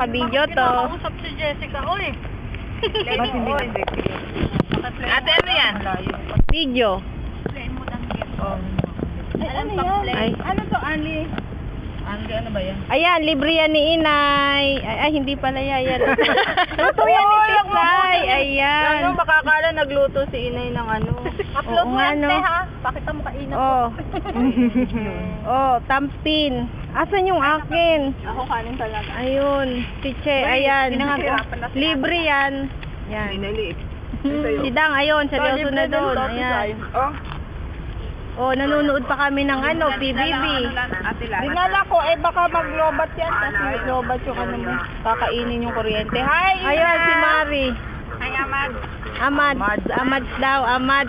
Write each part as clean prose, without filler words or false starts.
Naka-video to. Usap si Jessica, oy. Ba't hindi na Ate, ano yan? Video. Ano yan? Ay. Ano to, Anli? Anli, ano ba yan? Ayan, libre yan ni Inay. Ay, hindi pala yan. Luto yan ni Tisay. Ayan. Ano, makakala nagluto si Inay ng ano. Upload Oo mo nga, yan, no? te, ha? Pakita mo kainat ko. Oh. Oh, tampin. Asan yung akin? Ako kanin talaga. Ayun. Piche, ayan. pinangahirapan na si Libre yan. Yan. Pinaliit. Si Dang, ayun. Seryoso na doon. Ayan. Oh, Oh, nanonood pa kami ng ano, PBB. ate lahat. Dinala ko, baka mag-lobat yan. Kasi lobat yung ano mo. Kakainin yung kuryente. Hi, Ina! Ayun, si Mari. Hi, Amad. Amad daw, Amad.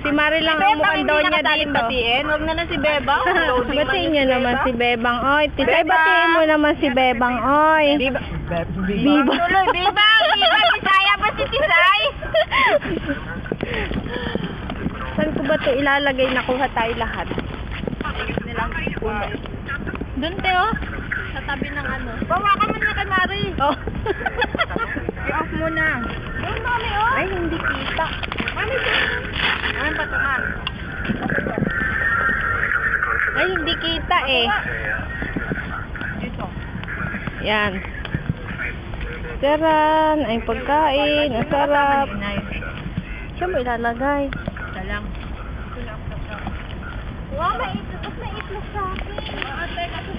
Si Mari lang ang mukhang daw niya dito. Batiin. Huwag na si Bebang. Batiin niyo naman si Bebang, oy. Tisay, batiin mo naman si Bebang, oy. Biba. Biba. Tuloy, Bibang! Bibang! Tisaya ba si Tisay? Saan ko ba ito ilalagay? Nakuha tayo lahat. Doon, Teo. Sa tabi ng ano. Bawa ka man na kay Mari. Oh. I-off mo na. Doon, Mami, oh. Ay, hindi kita. Mami, doon. Ano ba ito, Man? Ay, hindi kita eh. Dito. Yan. Saran, ay pagkain, ang sarap. Saan mo ilalagay? Isa lang. Wow, may itlog sa akin. Ate, kasi